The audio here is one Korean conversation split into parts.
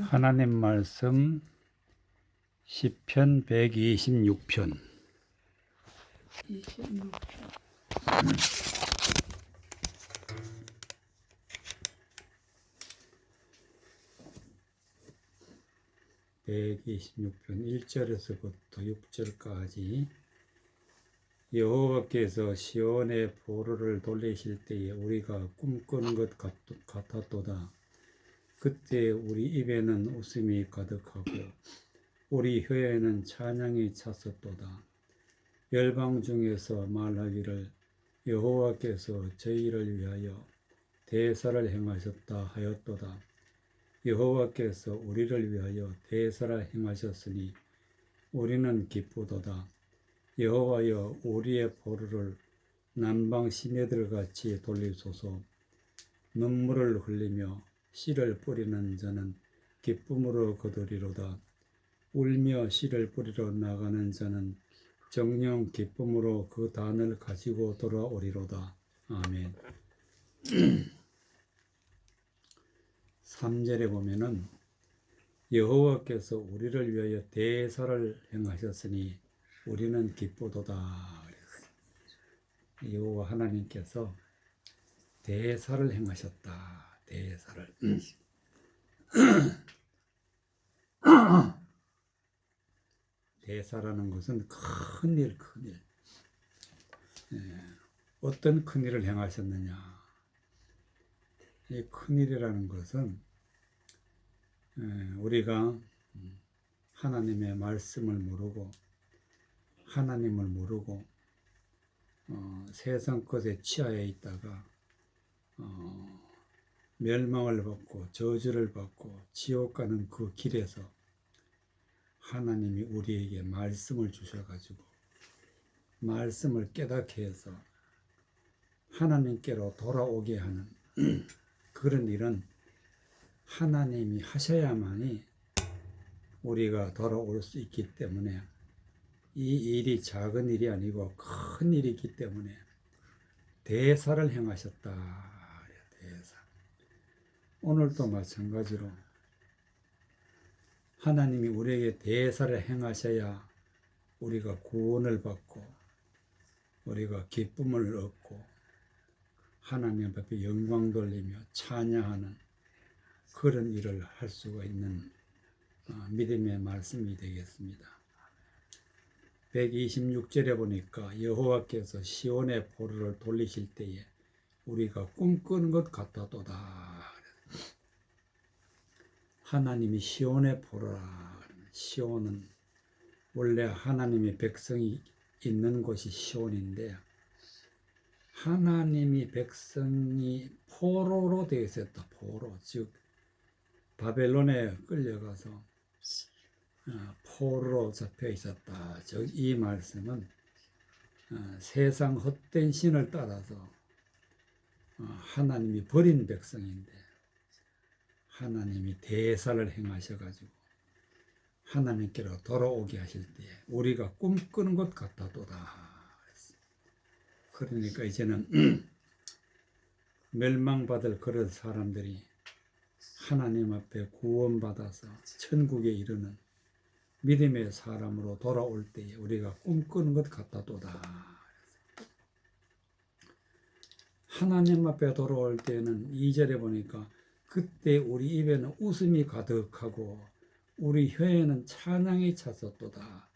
하나님 말씀 시편 126편 26편. 126편 1절에서부터 6절까지 여호와께서 시온의 보루를 돌리실 때에 우리가 꿈꾸는 것 같았도다. 그때 우리 입에는 웃음이 가득하고 우리 혀에는 찬양이 찼었도다. 열방 중에서 말하기를 여호와께서 저희를 위하여 대사를 행하셨다 하였도다. 여호와께서 우리를 위하여 대사를 행하셨으니 우리는 기쁘도다. 여호와여 우리의 보루를 남방 시내들같이 돌리소서. 눈물을 흘리며 씨를 뿌리는 자는 기쁨으로 거두리로다. 울며 씨를 뿌리러 나가는 자는 정녕 기쁨으로 그 단을 가지고 돌아오리로다. 아멘. 3절에 보면은 여호와께서 우리를 위하여 대사를 행하셨으니 우리는 기쁘도다. 여호와 하나님께서 대사를 행하셨다. 대사를. 대사라는 것은 큰일. 어떤 큰일을 행하셨느냐. 이 큰일이라는 것은 우리가 하나님의 말씀을 모르고 하나님을 모르고 세상 것에 취하여 있다가 멸망을 받고 저주를 받고 지옥 가는 그 길에서 하나님이 우리에게 말씀을 주셔가지고 말씀을 깨닫게 해서 하나님께로 돌아오게 하는 그런 일은 하나님이 하셔야만이 우리가 돌아올 수 있기 때문에 이 일이 작은 일이 아니고 큰 일이기 때문에 대사를 행하셨다. 대사. 오늘도 마찬가지로 하나님이 우리에게 대사를 행하셔야 우리가 구원을 받고 우리가 기쁨을 얻고 하나님 앞에 영광 돌리며 찬양하는 그런 일을 할 수가 있는 믿음의 말씀이 되겠습니다. 126절에 보니까 여호와께서 시온의 보루를 돌리실 때에 우리가 꿈꾸는 것 같았도다. 하나님이 시온의 보루라. 시온은 원래 하나님의 백성이 있는 곳이 시온인데 하나님이 백성이 포로로 되어 있었다. 포로, 즉 바벨론에 끌려가서 포로로 잡혀 있었다. 즉 이 말씀은 세상 헛된 신을 따라서 하나님이 버린 백성인데 하나님이 대사를 행하셔가지고 하나님께로 돌아오게 하실 때 우리가 꿈꾸는 것 같았도다. 그러니까 이제는 멸망받을 그런 사람들이 하나님 앞에 구원받아서 천국에 이르는 믿음의 사람으로 돌아올 때에 우리가 꿈꾸는 것 같았도다. 하나님 앞에 돌아올 때는 2절에 보니까 그때 우리 입에는 웃음이 가득하고 우리 혀에는 찬양이 찼었도다.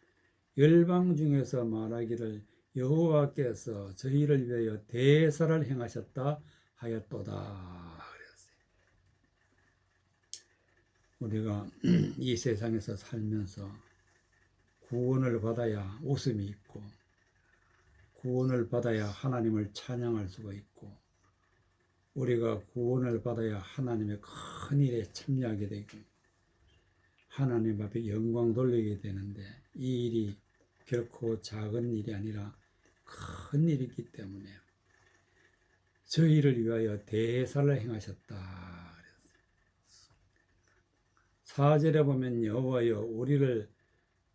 열방 중에서 말하기를 여호와께서 저희를 위하여 대사를 행하셨다 하였도다. 우리가 이 세상에서 살면서 구원을 받아야 웃음이 있고 구원을 받아야 하나님을 찬양할 수가 있고 우리가 구원을 받아야 하나님의 큰 일에 참여하게 되고 하나님 앞에 영광 돌리게 되는데 이 일이 결코 작은 일이 아니라 큰 일이기 때문에 저희를 위하여 대사를 행하셨다. 4절에 보면 여호와여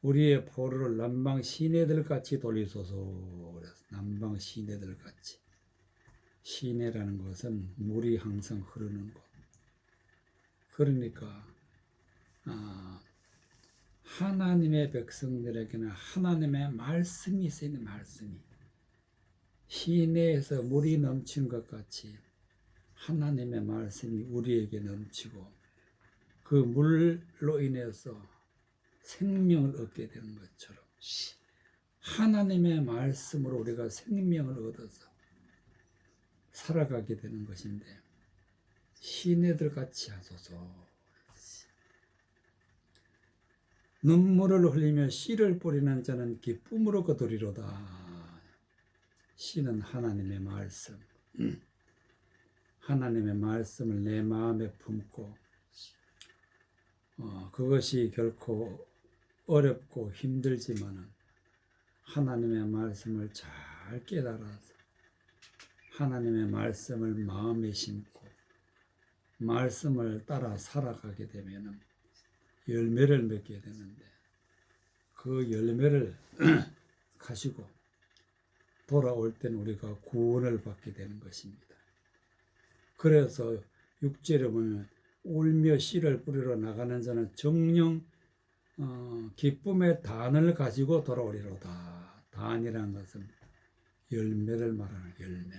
우리의 포로를 남방 시내들같이 돌리소서. 남방 시내들같이. 시내라는 것은 물이 항상 흐르는 곳. 그러니까 하나님의 백성들에게는 하나님의 말씀이 있어요. 말씀이 시내에서 물이 넘치는 것 같이 하나님의 말씀이 우리에게 넘치고 그 물로 인해서 생명을 얻게 되는 것처럼 하나님의 말씀으로 우리가 생명을 얻어서 살아가게 되는 것인데 시내들 같이 하소서. 눈물을 흘리며 씨를 뿌리는 자는 기쁨으로 거두리로다. 씨는 하나님의 말씀. 하나님의 말씀을 내 마음에 품고 그것이 결코 어렵고 힘들지만은 하나님의 말씀을 잘 깨달아서 하나님의 말씀을 마음에 심고 말씀을 따라 살아가게 되면은 열매를 맺게 되는데 그 열매를 가지고 돌아올 때는 우리가 구원을 받게 되는 것입니다. 그래서 6절에 보면 울며 씨를 뿌리러 나가는 자는 정녕 기쁨의 단을 가지고 돌아오리로다. 단이라는 것은 열매를 말하는 열매.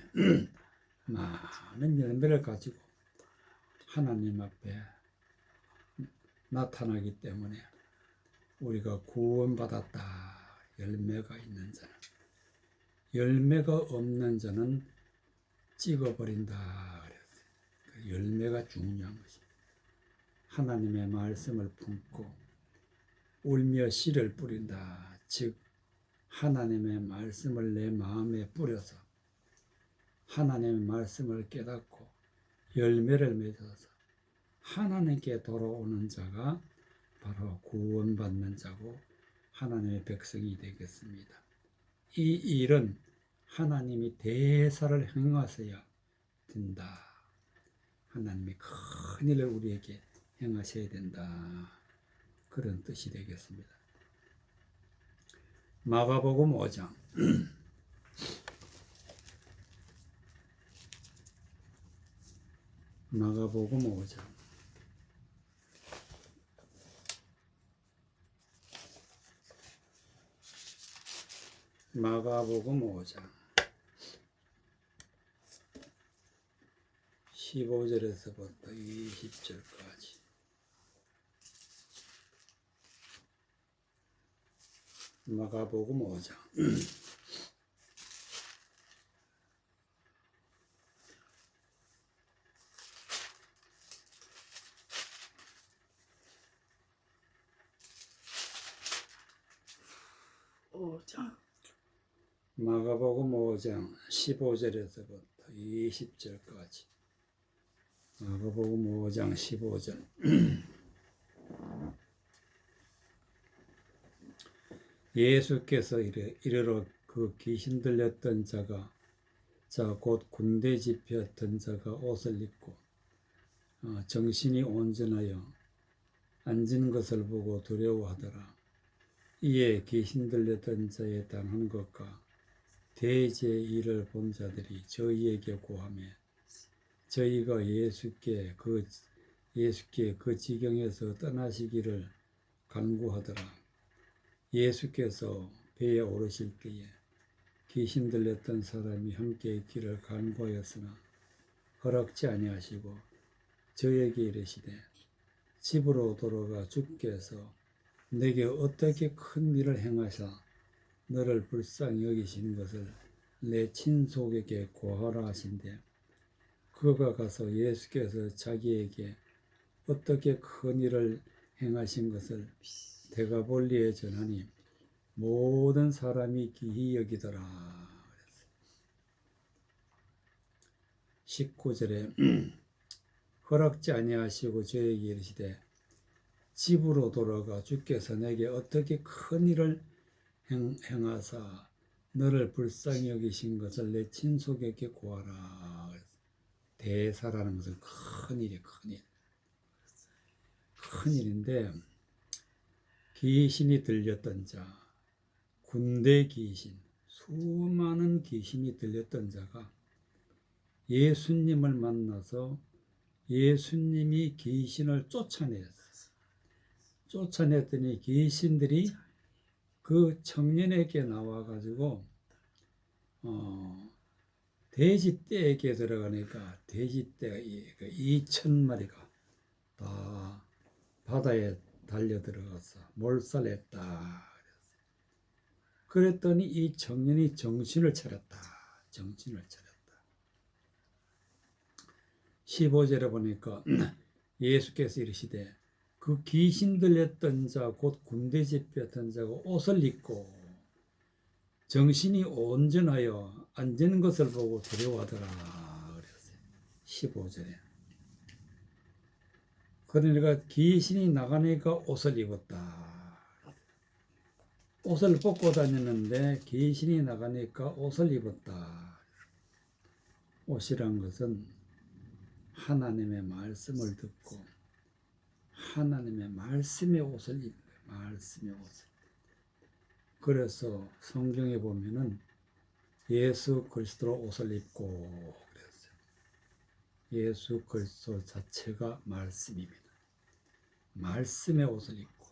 많은 열매를 가지고 하나님 앞에 나타나기 때문에 우리가 구원받았다. 열매가 있는 자는. 열매가 없는 자는 찍어버린다. 그 열매가 중요한 것입니다. 하나님의 말씀을 품고 울며 씨를 뿌린다. 즉 하나님의 말씀을 내 마음에 뿌려서 하나님의 말씀을 깨닫고 열매를 맺어서 하나님께 돌아오는 자가 바로 구원받는 자고 하나님의 백성이 되겠습니다. 이 일은 하나님이 대사를 행하셔야 된다. 하나님이 큰 일을 우리에게 행하셔야 된다. 그런 뜻이 되겠습니다. 마가복음 5장 마가복음 5장 마가복음 5장 15절에서부터 20절까지 마가복음 5장 5장 마가복음 5장 15절에서부터 20절까지 마가복음 5장 15절 예수께서 이르러 그 귀신 들렸던 자가 곧 군대 집혔던 자가 옷을 입고 정신이 온전하여 앉은 것을 보고 두려워하더라. 이에 귀신 들렸던 자에 당한 것과 대제의 일을 본 자들이 저희에게 고하며 저희가 예수께 그 지경에서 떠나시기를 간구하더라. 예수께서 배에 오르실 때에 귀신 들렸던 사람이 함께 있기를 간구하였으나 허락지 아니하시고 저에게 이르시되 집으로 돌아가 주께서 내게 어떻게 큰 일을 행하사 너를 불쌍히 여기시는 것을 내 친속에게 고하라 하신대. 그가 가서 예수께서 자기에게 어떻게 큰 일을 행하신 것을 데가볼리에 전하니 모든 사람이 기히 여기더라. 19절에 허락지 아니하시고 저에게 이르시되 집으로 돌아가 주께서 내게 어떻게 큰 일을 행하사 너를 불쌍히 여기신 것을 내 친속에게 고하라. 대사라는 것은 큰일이에요. 큰일인데 귀신이 들렸던 자, 군대 귀신, 수많은 귀신이 들렸던 자가 예수님을 만나서 예수님이 귀신을 쫓아내었어요. 쫓아냈더니 귀신들이 그 청년에게 나와가지고 돼지떼에게 들어가니까 돼지떼가 2,000마리가 다 바다에 달려 들어가서 몰살했다. 그랬더니 이 청년이 정신을 차렸다. 정신을 차렸다. 15절에 보니까 예수께서 이르시되 그 귀신 들렸던 자 곧 군대 집혔던 자가 옷을 입고 정신이 온전하여 앉은 것을 보고 두려워하더라. 그랬어요. 15절에. 그러니까 귀신이 나가니까 옷을 입었다. 옷을 벗고 다녔는데 귀신이 나가니까 옷을 입었다. 옷이란 것은 하나님의 말씀을 듣고 하나님의 말씀의 옷을 입는 거예요. 말씀의 옷을. 그래서 성경에 보면은 예수 그리스도 옷을 입고 그랬어요. 예수 그리스도 자체가 말씀입니다. 말씀의 옷을 입고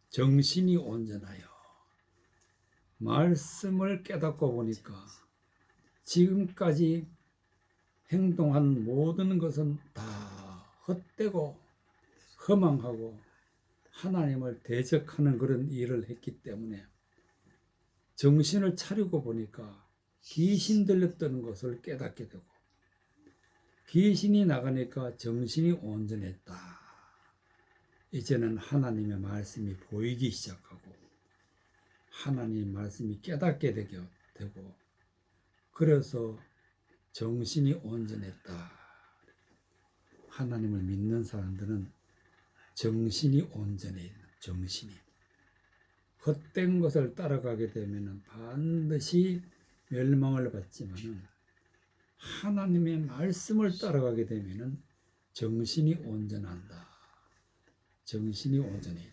정신이 온전하여 말씀을 깨닫고 보니까 지금까지 행동한 모든 것은 다 헛되고 허망하고 하나님을 대적하는 그런 일을 했기 때문에 정신을 차리고 보니까 귀신 들렸던 것을 깨닫게 되고 귀신이 나가니까 정신이 온전했다. 이제는 하나님의 말씀이 보이기 시작하고 하나님의 말씀이 깨닫게 되고 그래서 정신이 온전했다. 하나님을 믿는 사람들은 정신이 온전해요. 정신이. 헛된 것을 따라가게 되면 반드시 멸망을 받지만 하나님의 말씀을 따라가게 되면 정신이 온전한다. 정신이 온전해.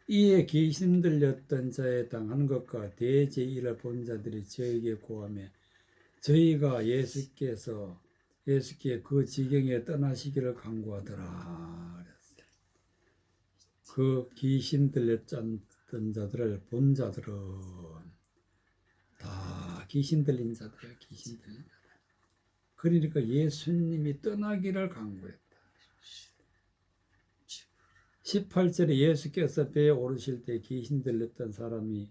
이에 귀신 들렸던 자에 당한 것과 대제일을 본 자들이 저에게 고하며 저희가 예수께 그 지경에 떠나시기를 간구하더라. 그 귀신 들렸던 자들을 본 자들은 다 귀신 들린 자들이야. 귀신 들린 자들. 그러니까 예수님이 떠나기를 간구했다. 18절에 예수께서 배에 오르실 때 귀신 들렸던 사람이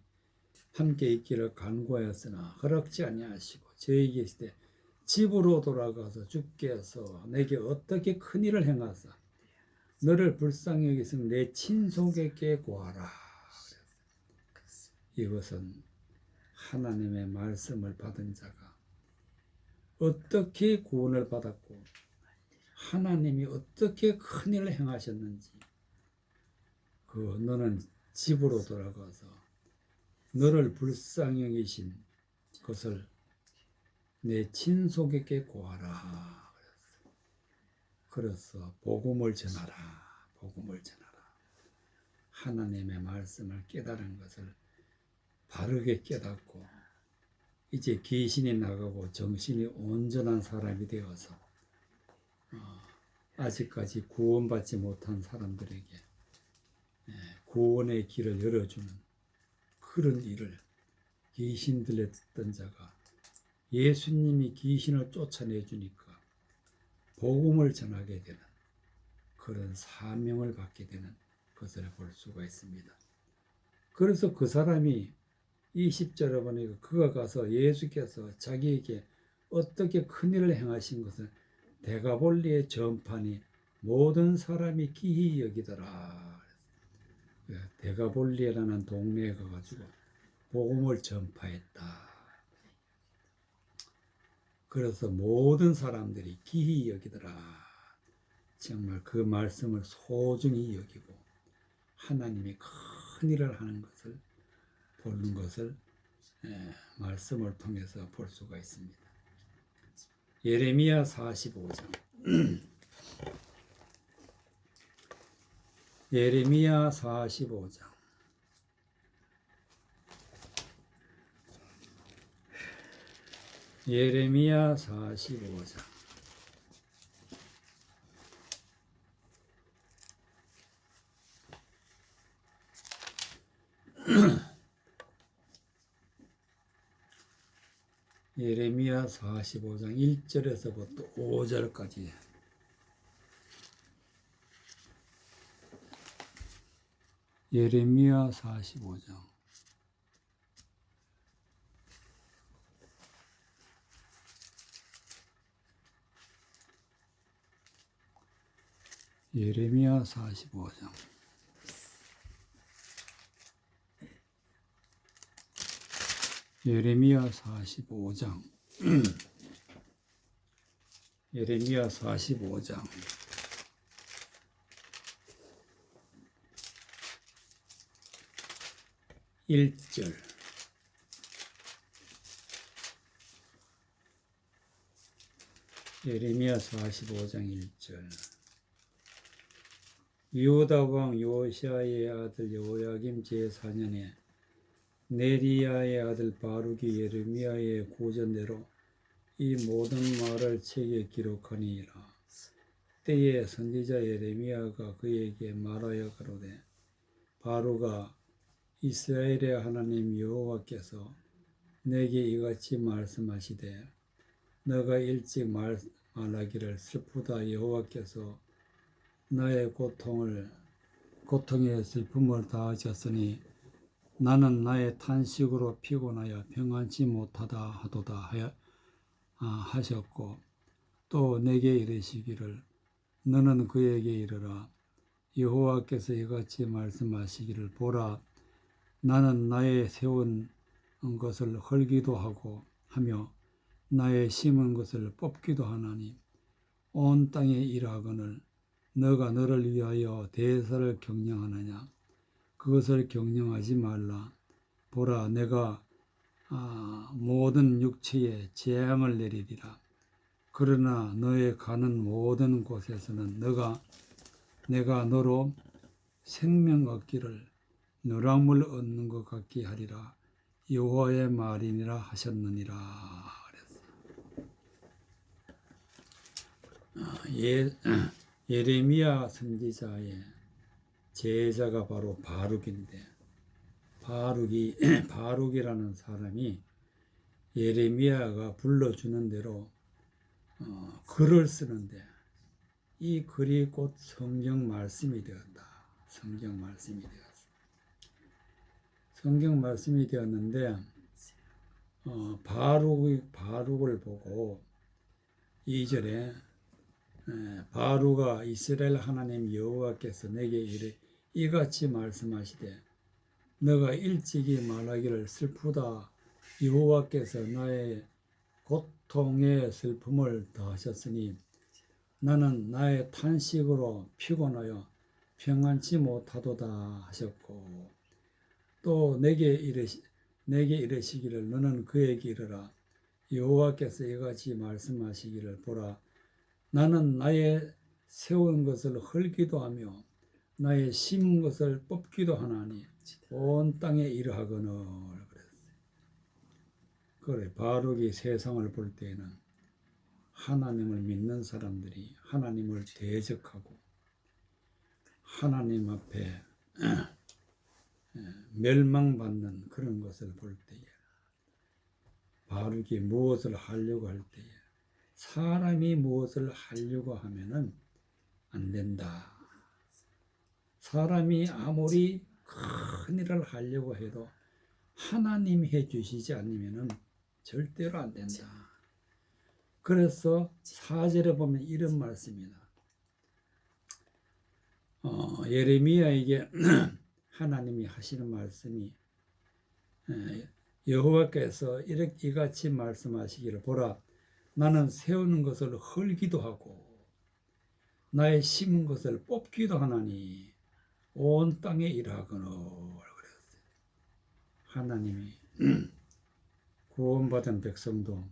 함께 있기를 간구하였으나 허락지 아니하시고 저에게 이르시되 집으로 돌아가서 주께서 내게 어떻게 큰 일을 행하사 너를 불쌍히 여기시면 내 친속에게 구하라. 이것은 하나님의 말씀을 받은 자가 어떻게 구원을 받았고 하나님이 어떻게 큰 일을 행하셨는지 너는 집으로 돌아가서 너를 불쌍히 여기신 것을 내 친속에게 구하라. 그래서 복음을 전하라. 복음을 전하라. 하나님의 말씀을 깨달은 것을 바르게 깨닫고 이제 귀신이 나가고 정신이 온전한 사람이 되어서 아직까지 구원받지 못한 사람들에게 구원의 길을 열어주는 그런 일을 귀신 들렸던 자가 예수님이 귀신을 쫓아내주니까 복음을 전하게 되는 그런 사명을 받게 되는 것을 볼 수가 있습니다. 그래서 그 사람이 20절에 보니까 그가 가서 예수께서 자기에게 어떻게 큰일을 행하신 것을 데가볼리의 전파니 모든 사람이 기히 여기더라. 데가볼리라는 동네에 가가지고 복음을 전파했다. 그래서 모든 사람들이 기히 여기더라. 정말 그 말씀을 소중히 여기고 하나님이 큰 일을 하는 것을 보는 것을 말씀을 통해서 볼 수가 있습니다. 예레미야 45장 예레미야 45장 예레미야 45장 예레미야 45장 1절에서부터 5절까지. 예레미야 45장 예레미야 45장 예레미야 45장 예레미야 45장 1절. 예레미야 45장 1절. 유다 왕 요시아의 아들 여호야김 제4년에 네리야의 아들 바룩이 예레미야의 고전대로 이 모든 말을 책에 기록하니라. 때에 선지자 예레미야가 그에게 말하여 가로되, 바룩아, 이스라엘의 하나님 여호와께서 내게 이같이 말씀하시되, 너가 일찍 말하기를 슬프다. 여호와께서 나의 고통의 슬픔을 다하셨으니 나는 나의 탄식으로 피곤하여 평안치 못하다 하도다 하셨고, 또 내게 이르시기를 너는 그에게 이르라. 여호와께서 이같이 말씀하시기를 보라, 나는 나의 세운 것을 헐기도 하며 나의 심은 것을 뽑기도 하나니 온 땅에 일하거늘 너가 너를 위하여 대사를 경영하느냐? 그것을 경영하지 말라. 보라, 내가 모든 육체에 재앙을 내리리라. 그러나 너의 가는 모든 곳에서는 내가 너로 생명 얻기를 노랑물 얻는 것 같게 하리라. 여호와의 말이니라 하셨느니라. 예레미야 선지자의 제자가 바로 바룩인데, 바룩이라는 사람이 예레미야가 불러주는 대로 글을 쓰는데, 이 글이 곧 성경 말씀이 되었다. 성경 말씀이 되었는데, 바룩을 보고 2절에 바룩아, 이스라엘 하나님 여호와께서 내게 이같이 말씀하시되, 너가 일찍이 말하기를 슬프다. 여호와께서 나의 고통의 슬픔을 더하셨으니 나는 나의 탄식으로 피곤하여 평안치 못하도다 하셨고, 또 내게 이르시기를 너는 그에게 이르라. 여호와께서 이같이 말씀하시기를 보라, 나는 나의 세운 것을 헐기도 하며 나의 심은 것을 뽑기도 하나니 온 땅에 일하거늘. 그래, 바룩이 세상을 볼 때에는 하나님을 믿는 사람들이 하나님을 대적하고 하나님 앞에 멸망받는 그런 것을 볼 때에, 바룩이 무엇을 하려고 할 때에, 사람이 무엇을 하려고 하면은 안 된다. 사람이 아무리 큰 일을 하려고 해도 하나님이 해주시지 않으면은 절대로 안 된다. 그래서 4절에 보면 이런 말씀이다. 예레미야에게 하나님이 하시는 말씀이, 여호와께서 이같이 말씀하시기를 보라, 나는 세우는 것을 헐기도 하고 나의 심은 것을 뽑기도 하나니 온 땅에 일하거늘. 그랬어요. 하나님이 구원받은 백성도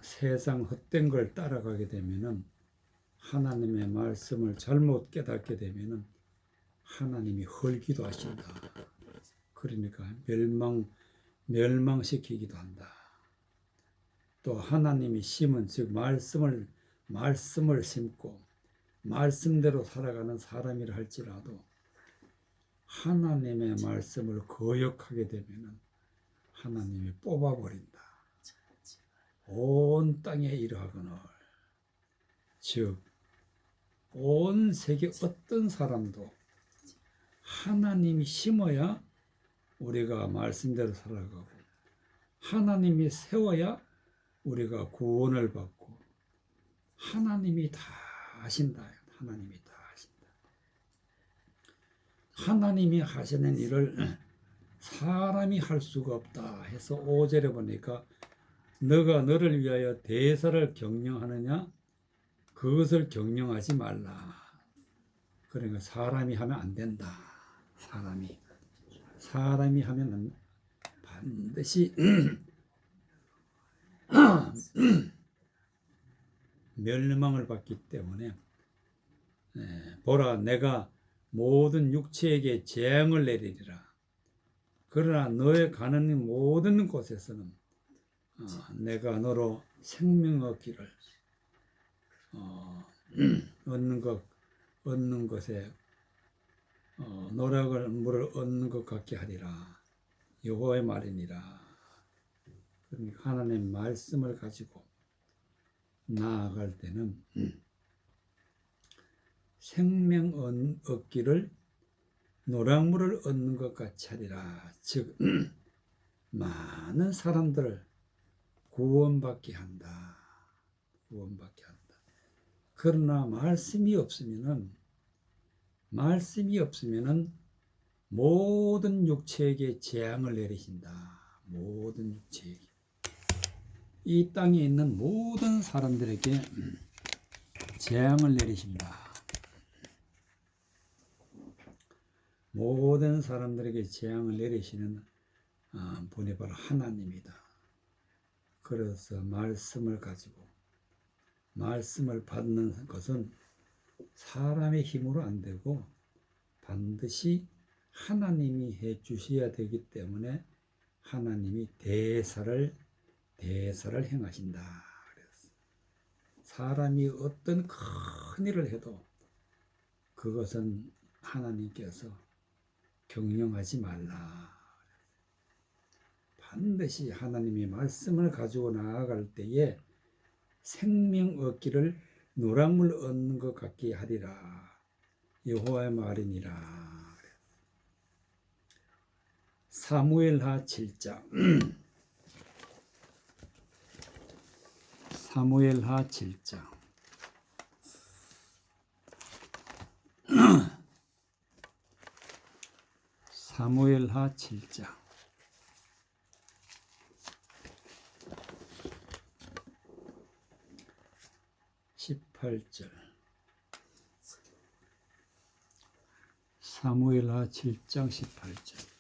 세상 헛된 걸 따라가게 되면은, 하나님의 말씀을 잘못 깨닫게 되면은 하나님이 헐기도 하신다. 그러니까 멸망시키기도 한다. 또 하나님이 심은, 즉 말씀을 심고 말씀대로 살아가는 사람이라 할지라도 하나님의 말씀을 거역하게 되면은 하나님이 뽑아버린다. 온 땅에 이러하거늘, 즉 온 세계 어떤 사람도 하나님이 심어야 우리가 말씀대로 살아가고, 하나님이 세워야 우리가 구원을 받고, 하나님이 다 하신다. 하나님이 다 하신다. 하나님이 하시는 일을 사람이 할 수가 없다 해서 5절에 보니까 너가 너를 위하여 대사를 경영하느냐? 그것을 경영하지 말라. 그러니까 사람이 하면 안 된다. 사람이 하면 반드시 멸망을 받기 때문에, 보라 내가 모든 육체에게 재앙을 내리리라. 그러나 너의 가는 모든 곳에서는 내가 너로 생명 얻기를 얻는 것에 노력을 물을 얻는 것 같게 하리라. 여호와의 말이니라. 그러니까 하나님 말씀을 가지고 나아갈 때는 생명 얻기를 노랑물을 얻는 것 같이 하리라. 즉 많은 사람들을 구원받게 한다. 그러나 말씀이 없으면은 모든 육체에게 재앙을 내리신다. 모든 육체에게, 이 땅에 있는 모든 사람들에게 재앙을 내리신다. 모든 사람들에게 재앙을 내리시는 분이 바로 하나님이다. 그래서 말씀을 가지고 말씀을 받는 것은 사람의 힘으로 안 되고 반드시 하나님이 해 주셔야 되기 때문에 하나님이 대사를 행하신다. 그래서 사람이 어떤 큰 일을 해도 그것은 하나님께서 경영하지 말라. 반드시 하나님의 말씀을 가지고 나아갈 때에 생명 얻기를 노랑물 얻는 것 같게 하리라. 여호와의 말이니라. 사무엘하 7장 사무엘하 7장 사무엘하 7장 18절 사무엘하 7장 18절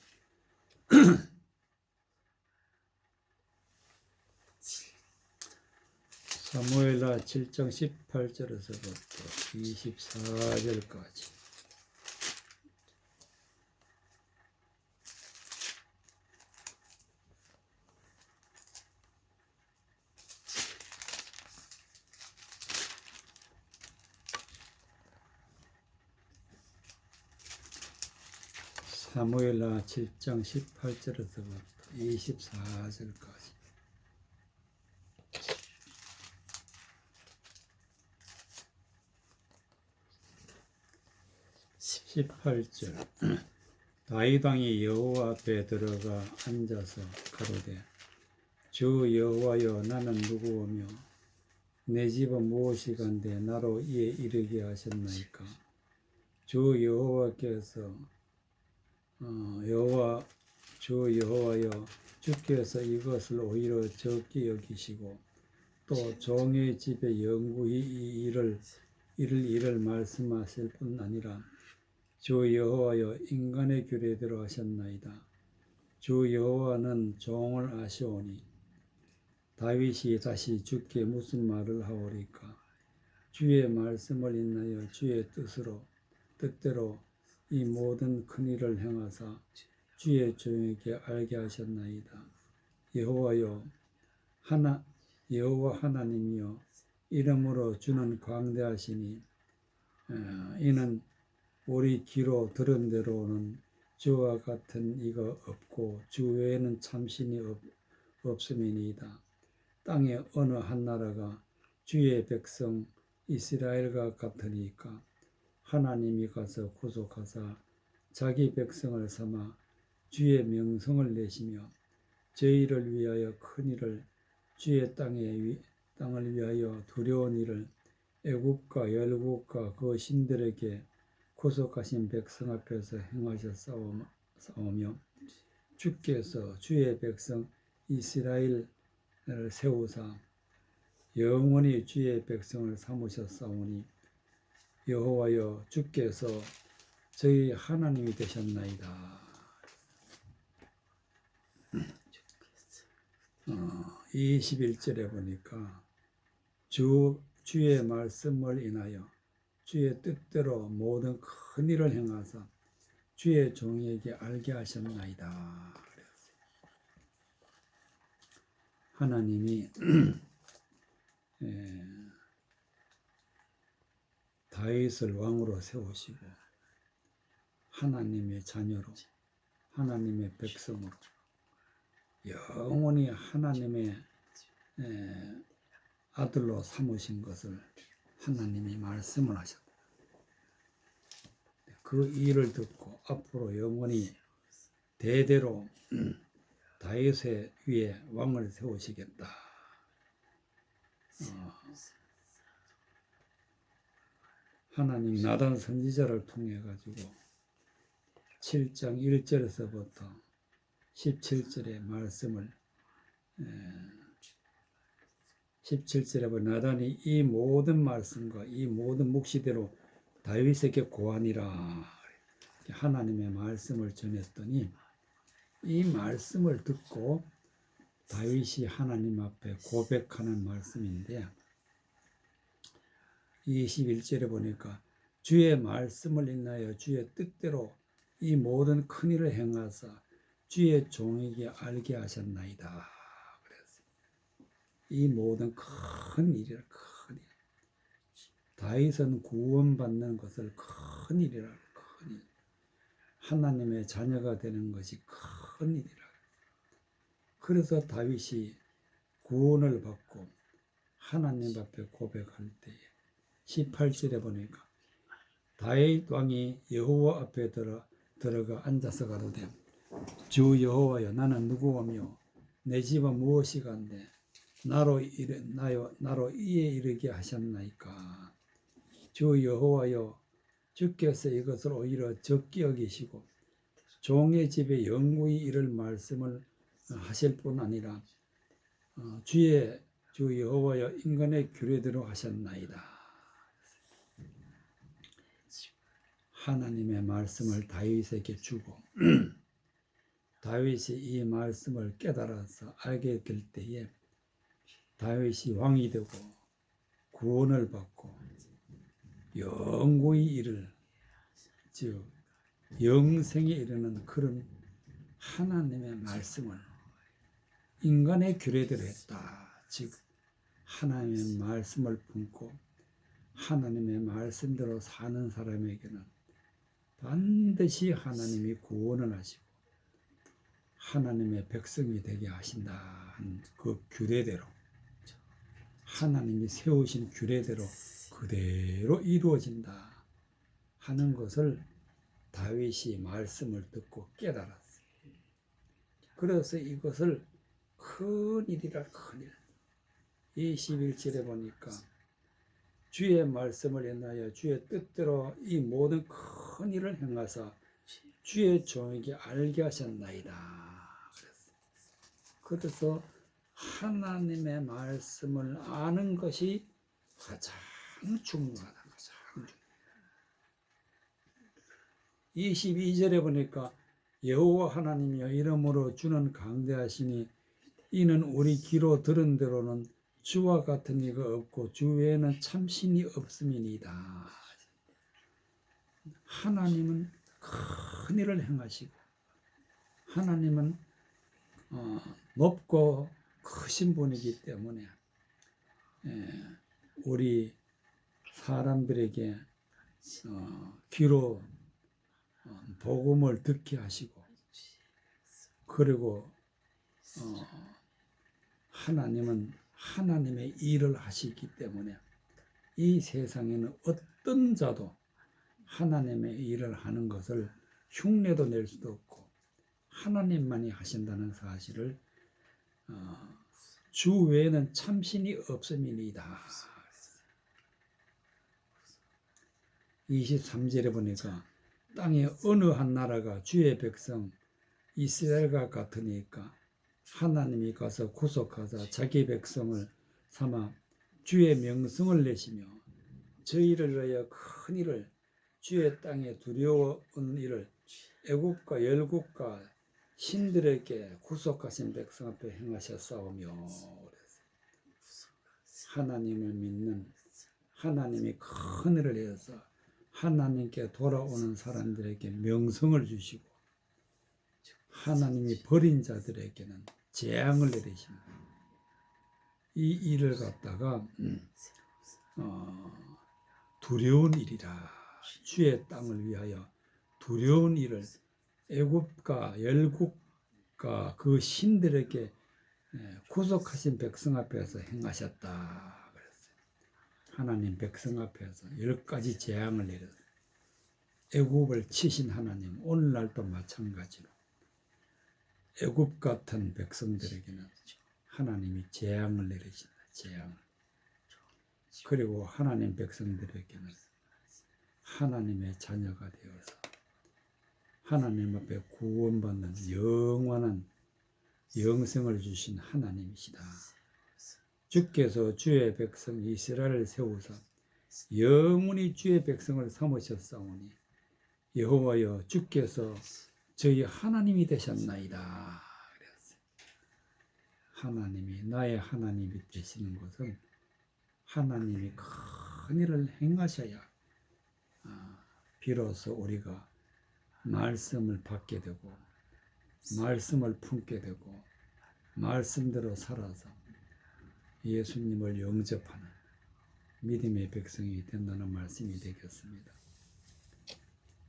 사무엘하 7장 18절에서부터 24절까지 사무엘하 7장 18절에서부터 24절까지 18절 다윗 왕이 여호와 앞에 들어가 앉아서 가로되 주 여호와여 나는 누구오며 내 집은 무엇이간데 나로 이에 이르게 하셨나이까. 주 여호와께서 주 여호와여 주께서 이것을 오히려 적게 여기시고 또 종의 집에 영구히 이 일을 말씀하실 뿐 아니라 주 여호와여 인간의 규례대로 하셨나이다. 주 여호와는 종을 아시오니 다윗이 다시 주께 무슨 말을 하오리까. 주의 말씀을 인하여 주의 뜻대로 이 모든 큰 일을 행하사 주의 종에게 알게 하셨나이다. 여호와 하나님이여 이름으로 주는 광대하시니 이는 우리 귀로 들은 대로는 주와 같은 이가 없고 주 외에는 참신이 없음이니이다. 땅의 어느 한 나라가 주의 백성 이스라엘과 같으니까 하나님이 가서 구속하사 자기 백성을 삼아 주의 명성을 내시며 저희를 위하여 큰 일을 주의 땅을 위하여 두려운 일을 애국과 열국과 그 신들에게 구속하신 백성 앞에서 행하셨사오며 주께서 주의 백성 이스라엘을 세우사 영원히 주의 백성을 삼으셨사오니 여호와여 주께서 저희 하나님이 되셨나이다. 21절에 보니까 주의 말씀을 인하여 주의 뜻대로 모든 큰 일을 행하사 주의 종에게 알게 하셨나이다. 하나님이 다윗을 왕으로 세우시고 하나님의 자녀로 하나님의 백성으로 영원히 하나님의 아들로 삼으신 것을 하나님이 말씀을 하셨다. 그 일을 듣고 앞으로 영원히 대대로 다윗의 위에 왕을 세우시겠다. 하나님 나단 선지자를 통해 가지고 7장 1절에서부터 17절의 말씀을 17절에 보면 나단이 이 모든 말씀과 이 모든 묵시대로 다윗에게 고하니라 하나님의 말씀을 전했더니 이 말씀을 듣고 다윗이 하나님 앞에 고백하는 말씀인데 21절에 보니까 주의 말씀을 인하여 주의 뜻대로 이 모든 큰 일을 행하사 주의 종에게 알게 하셨나이다. 그랬어요. 이 모든 큰 일이라 큰 일. 다윗은 구원받는 것을 큰 일이라 큰 일. 하나님의 자녀가 되는 것이 큰 일이라. 그래서 다윗이 구원을 받고 하나님 앞에 고백할 때에 18절에 보니까 다윗 왕이 여호와 앞에 들어가 앉아서 가로되 주 여호와여 나는 누구오며 내 집은 무엇이간데 나로 이에 이르게 하셨나이까. 주 여호와여 주께서 이것을 오히려 적게 여기시고 종의 집에 영구히 이를 말씀을 하실 뿐 아니라 주 여호와여 인간의 규례대로 하셨나이다. 하나님의 말씀을 다윗에게 주고 다윗이 이 말씀을 깨달아서 알게 될 때에 다윗이 왕이 되고 구원을 받고 영구히 이를 즉 영생에 이르는 그런 하나님의 말씀을 인간의 규례대로 했다. 즉 하나님의 말씀을 품고 하나님의 말씀대로 사는 사람에게는 반드시 하나님이 구원을 하시고 하나님의 백성이 되게 하신다는 그 규례대로 하나님이 세우신 규례대로 그대로 이루어진다 하는 것을 다윗이 말씀을 듣고 깨달았어요. 그래서 이것을 큰 일이라 큰 일. 21절에 보니까 주의 말씀을 인하여 주의 뜻대로 이 모든 큰 일을 행하사 주의 종에게 알게 하셨나이다. 그래서 하나님의 말씀을 아는 것이 가장 중요하다. 가장 중요하다. 22절에 보니까 여호와 하나님이여 이름으로 주는 강대하시니 이는 우리 귀로 들은 대로는 주와 같은 이가 없고 주 외에는 참신이 없음이니이다. 하나님은 큰 일을 행하시고 하나님은 높고 크신 분이기 때문에 우리 사람들에게 귀로 복음을 듣게 하시고, 그리고 하나님은 하나님의 일을 하시기 때문에 이 세상에는 어떤 자도 하나님의 일을 하는 것을 흉내도 낼 수도 없고 하나님만이 하신다는 사실을 주 외에는 참신이 없음이니이다. 23절에 보니까 땅의 어느 한 나라가 주의 백성 이스라엘과 같으니까 하나님이 가서 구속하사 자기 백성을 삼아 주의 명성을 내시며 저희를 위하여 큰 일을 주의 땅에 두려운 일을 애국과 열국과 신들에게 구속하신 백성 앞에 행하셨사오며, 하나님을 믿는 하나님이 큰 일을 해서 하나님께 돌아오는 사람들에게 명성을 주시고 하나님이 버린 자들에게는 재앙을 내리십니다. 이 일을 갖다가 두려운 일이라, 주의 땅을 위하여 두려운 일을 애굽과 열국과 그 신들에게 구속하신 백성 앞에서 행하셨다 그랬어요. 하나님 백성 앞에서 10가지 재앙을 내렸어요. 애굽을 치신 하나님, 오늘날도 마찬가지로 애굽 같은 백성들에게는 하나님이 재앙을 내리신다. 재앙을. 그리고 하나님 백성들에게는 하나님의 자녀가 되어서 하나님 앞에 구원받는 영원한 영생을 주신 하나님이시다. 주께서 주의 백성 이스라엘을 세우사 영원히 주의 백성을 삼으셨사오니 여호와여 주께서 저희 하나님이 되셨나이다. 그랬어요. 하나님이 나의 하나님이 되시는 것은 하나님이 큰 일을 행하셔야 비로소 우리가 말씀을 받게 되고 말씀을 품게 되고 말씀대로 살아서 예수님을 영접하는 믿음의 백성이 된다는 말씀이 되겠습니다.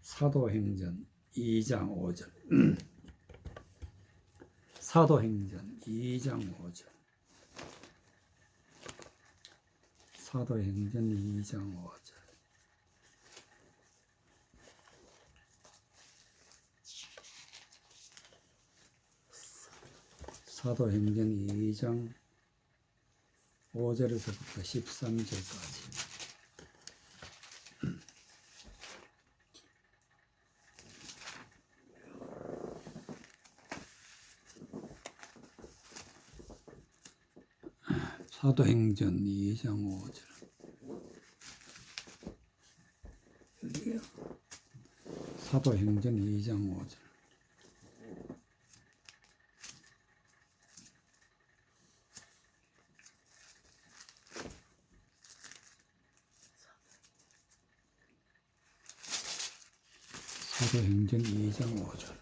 사도행전 2장 5절 사도행전 2장 5절 사도행전 2장 5절 사도행전 2장 5절에서부터 13절까지 사도행전 2장 5절 사도행전 2장 5절 사도행전 2장 5절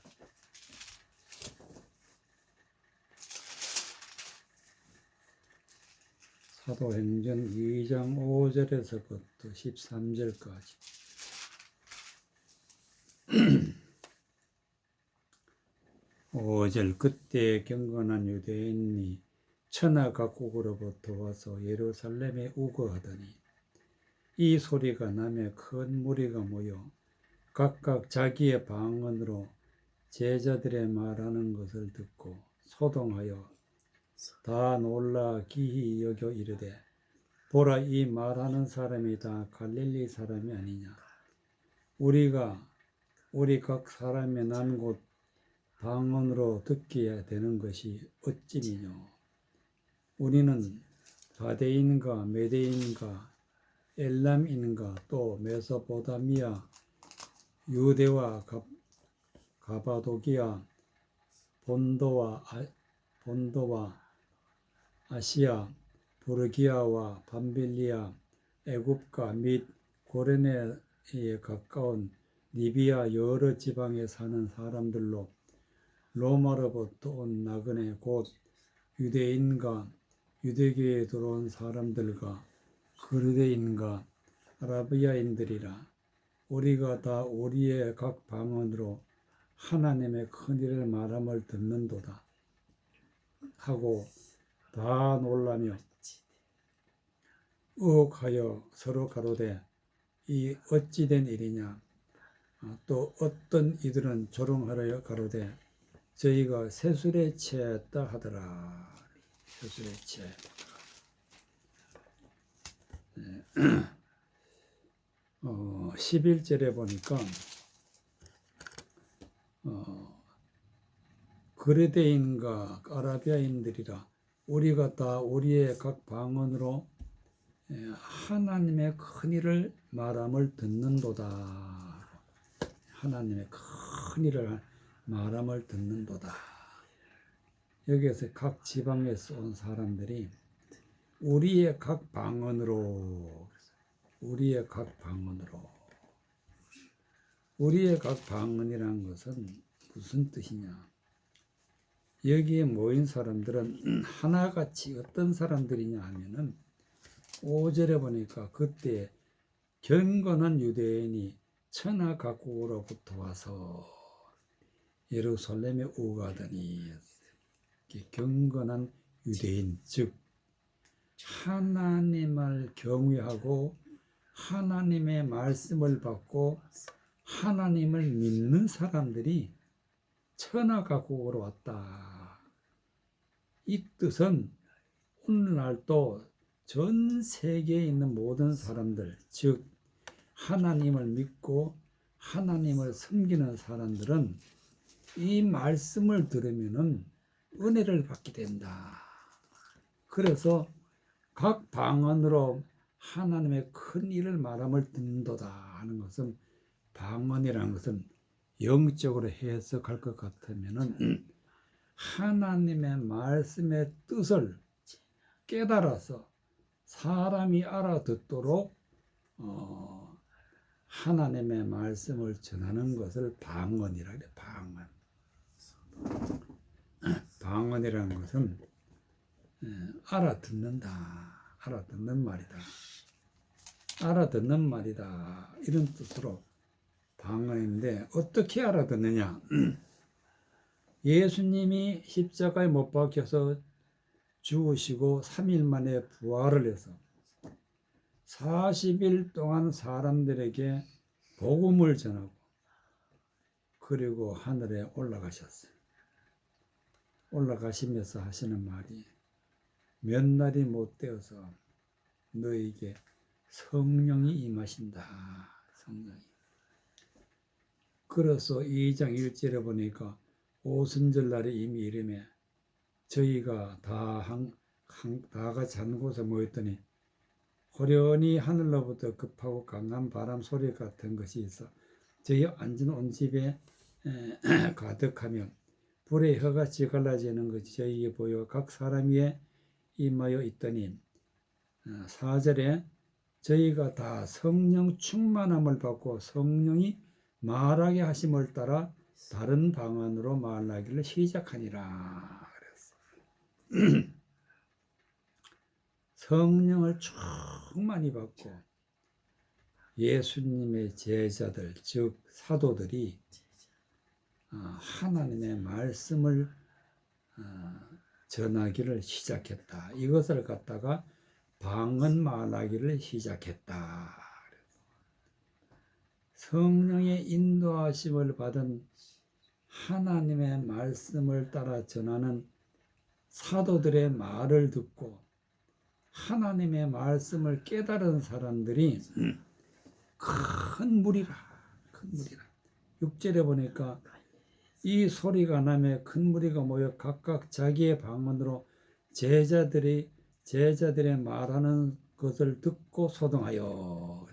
사도행전 2장 5절에서부터 13절까지 5절 그때 경건한 유대인이 천하 각국으로부터 와서 예루살렘에 우거하더니 이 소리가 나며 큰 무리가 모여 각각 자기의 방언으로 제자들의 말하는 것을 듣고 소동하여 다 놀라 기히 여겨 이르되 보라 이 말하는 사람이 다 갈릴리 사람이 아니냐. 우리 각 사람의 난 곳 방언으로 듣게 되는 것이 어찌미뇨. 우리는 바데인가 메데인가 엘람인가 또 메소포타미아 유대와 가바도기아 본도와 아시아 부르기아와 밤빌리아 애굽과 및 고레네에 가까운 리비아 여러 지방에 사는 사람들로 로마로부터 온 나그네 곧 유대인과 유대교에 들어온 사람들과 그르데인과 아라비아인들이라. 우리가 다 우리의 각 방언으로 하나님의 큰 일을 말함을 듣는도다 하고 다 놀라며 의혹하여 서로 가로되 이 어찌 된 일이냐. 또 어떤 이들은 조롱하려 가로되 저희가 세술에 취했다 하더라. 세술에 취했다. 11절에 보니까 그레데인과 아라비아인들이라 우리가 다 우리의 각 방언으로 하나님의 큰 일을 말함을 듣는도다. 하나님의 큰 일을 말함을 듣는도다. 여기에서 각 지방에서 온 사람들이 우리의 각 방언으로, 우리의 각 방언으로, 우리의 각 방언이라는 것은 무슨 뜻이냐? 여기에 모인 사람들은 하나같이 어떤 사람들이냐 하면은 5절에 보니까 그때 경건한 유대인이 천하 각국으로부터 와서 예루살렘에 오가더니, 경건한 유대인, 즉 하나님을 경외하고 하나님의 말씀을 받고 하나님을 믿는 사람들이 천하 각국으로 왔다. 이 뜻은 오늘날도 전 세계에 있는 모든 사람들, 즉 하나님을 믿고 하나님을 섬기는 사람들은 이 말씀을 들으면은 은혜를 받게 된다. 그래서 각 방언으로 하나님의 큰 일을 말함을 듣는도다 하는 것은, 방언이라는 것은 영적으로 해석할 것 같으면은 하나님의 말씀의 뜻을 깨달아서 사람이 알아듣도록 하나님의 말씀을 전하는 것을 방언이라 그래. 방언. 방언이라는 것은 알아듣는다, 알아듣는 말이다, 알아듣는 말이다, 이런 뜻으로 방언인데, 어떻게 알아듣느냐? 예수님이 십자가에 못 박혀서 죽으시고 3일 만에 부활을 해서 40일 동안 사람들에게 복음을 전하고 그리고 하늘에 올라가셨어요. 올라가시면서 하시는 말이 몇 날이 못 되어서 너에게 성령이 임하신다. 성령이. 그래서 2장 1절에 보니까 오순절 날에 이미 이름에 저희가 다 같이 한 곳에 모였더니 호련히 하늘로부터 급하고 강한 바람 소리 같은 것이 있어 저희 앉은 온 집에 가득하며 불의 혀같이 갈라지는 것이 저희에게 보여 각 사람 위에 임하여 있더니 4절에 저희가 다 성령 충만함을 받고 성령이 말하게 하심을 따라 다른 방언으로 말하기를 시작하니라. 그랬어. 성령을 충만히 받고 예수님의 제자들, 즉 사도들이 하나님의 말씀을 전하기를 시작했다. 이것을 갖다가 방언 말하기를 시작했다. 성령의 인도하심을 받은 하나님의 말씀을 따라 전하는 사도들의 말을 듣고 하나님의 말씀을 깨달은 사람들이 큰 무리라, 큰 무리라. 6절에 보니까 이 소리가 나며 큰 무리가 모여 각각 자기의 방언으로 제자들의 말하는 것을 듣고 소동하여.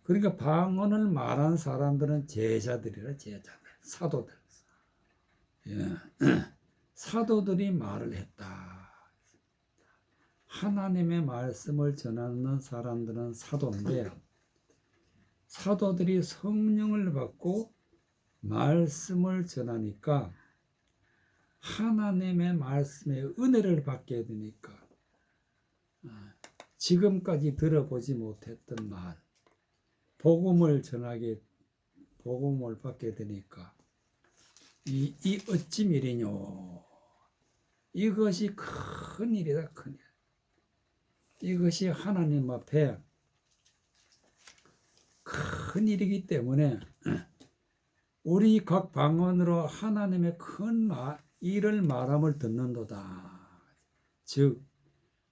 그러니까 방언을 말한 사람들은 제자들이라, 제자들, 사도들. 예. 사도들이 말을 했다. 하나님의 말씀을 전하는 사람들은 사도인데 사도들이 성령을 받고 말씀을 전하니까 하나님의 말씀의 은혜를 받게 되니까 지금까지 들어보지 못했던 말, 복음을 받게 되니까 이 어찌 일이뇨. 이것이 큰 일이다, 큰 일. 이것이 하나님 앞에 큰 일이기 때문에 우리 각 방언으로 하나님의 큰 일을 말함을 듣는도다. 즉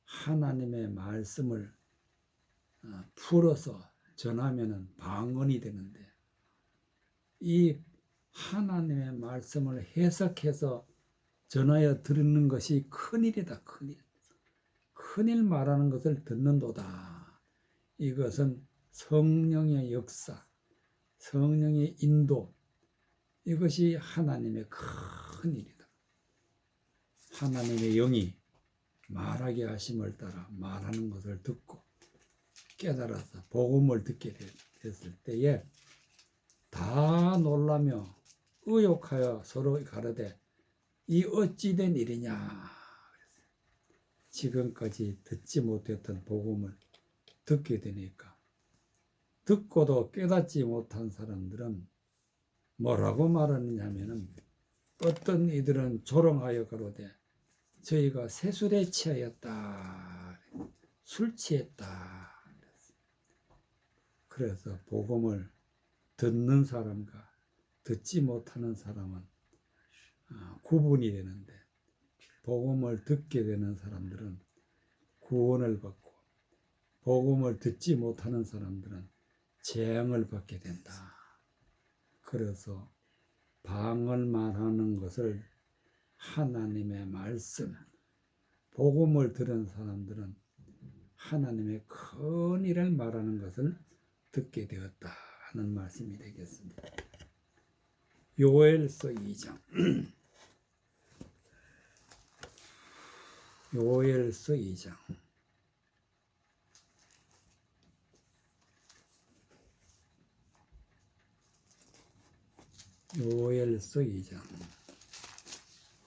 하나님의 말씀을 풀어서 전하면은 방언이 되는데, 이 하나님의 말씀을 해석해서 전하여 들는 것이 큰일이다. 큰일. 큰일 말하는 것을 듣는도다. 이것은 성령의 역사, 성령의 인도, 이것이 하나님의 큰 일이다. 하나님의 영이 말하게 하심을 따라 말하는 것을 듣고 깨달아서 복음을 듣게 됐을 때에 다 놀라며 의욕하여 서로 가르되 이 어찌 된 일이냐. 지금까지 듣지 못했던 복음을 듣게 되니까, 듣고도 깨닫지 못한 사람들은 뭐라고 말하느냐면은, 어떤 이들은 조롱하여 가로되 저희가 세술에 취하였다, 술 취했다. 그래서 복음을 듣는 사람과 듣지 못하는 사람은 구분이 되는데, 복음을 듣게 되는 사람들은 구원을 받고 복음을 듣지 못하는 사람들은 재앙을 받게 된다. 그래서 방언만 하는 것을 하나님의 말씀, 복음을 들은 사람들은 하나님의 큰 일을 말하는 것을 듣게 되었다 하는 말씀이 되겠습니다. 요엘서 2장 요엘서 2장 요엘서 2장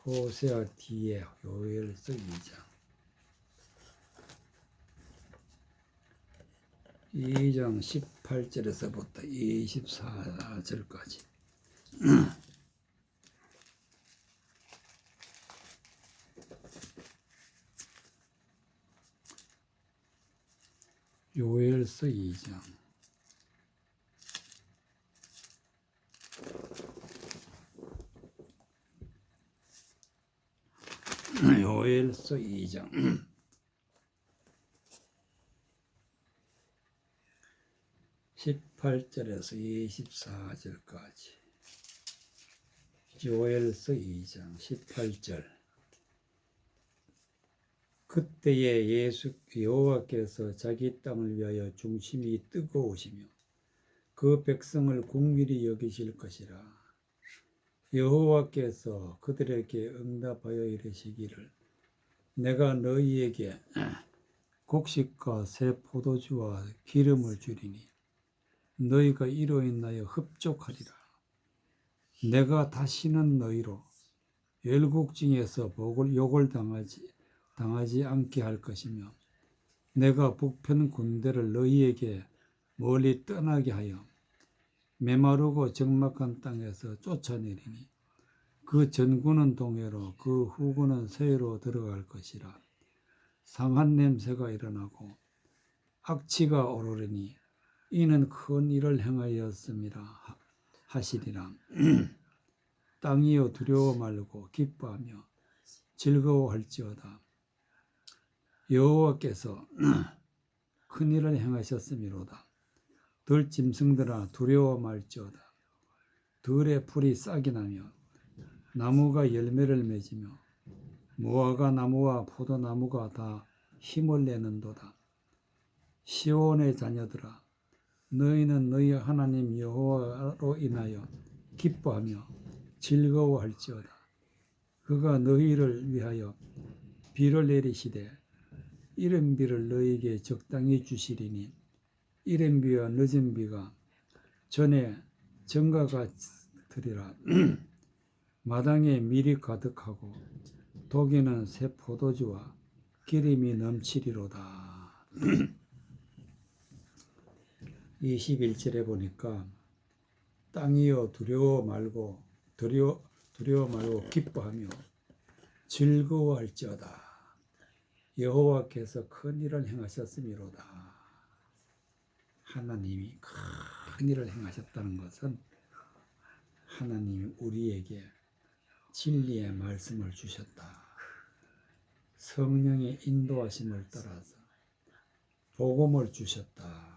호세아 뒤에 요엘서 2장 2장 18절에서부터 24절까지 요엘서 2장 요엘서 2장 18절에서 24절까지 요엘서 2장 18절 그때에 여호와께서 자기 땅을 위하여 중심이 뜨거우시며 그 백성을 긍휼히 여기실 것이라. 여호와께서 그들에게 응답하여 이르시기를 내가 너희에게 곡식과 새 포도주와 기름을 주리니 너희가 이로 인하여 흡족하리라. 내가 다시는 너희로 열국 중에서 욕을 당하지 않게 할 것이며 내가 북편 군대를 너희에게 멀리 떠나게 하여 메마르고 적막한 땅에서 쫓아내리니 그 전구는 동해로 그 후구는 서해로 들어갈 것이라. 상한 냄새가 일어나고 악취가 오르니 이는 큰 일을 행하였음이라 하시리라. 땅이여 두려워 말고 기뻐하며 즐거워할지어다. 여호와께서 큰 일을 행하셨음이로다. 들짐승들아 두려워 말지어다. 들의 풀이 싹이 나며 나무가 열매를 맺으며 무화과 나무와 포도나무가 다 힘을 내는도다. 시온의 자녀들아 너희는 너희 하나님 여호와로 인하여 기뻐하며 즐거워할지어다. 그가 너희를 위하여 비를 내리시되 이른 비를 너희에게 적당히 주시리니 이른 비와 늦은 비가 전에 정과 같으리라. 마당에 밀이 가득하고 독에는 새 포도주와 기름이 넘치리로다. 21절에 보니까 땅이여 두려워 말고 기뻐하며 즐거워할지어다. 여호와께서 큰 일을 행하셨음이로다. 하나님이 큰 일을 행하셨다는 것은 하나님이 우리에게 진리의 말씀을 주셨다. 성령의 인도하심을 따라서 복음을 주셨다.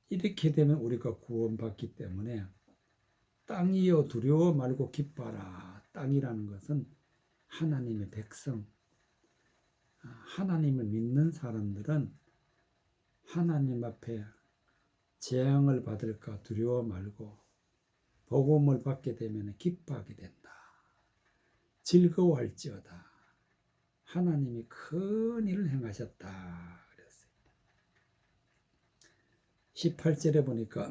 이렇게 되면 우리가 구원받기 때문에 땅이여 두려워 말고 기뻐하라. 땅이라는 것은 하나님의 백성, 하나님을 믿는 사람들은 하나님 앞에 재앙을 받을까 두려워 말고 복음을 받게 되면 기뻐하게 된다. 즐거워할지어다. 하나님이 큰 일을 행하셨다. 그랬어요. 18절에 보니까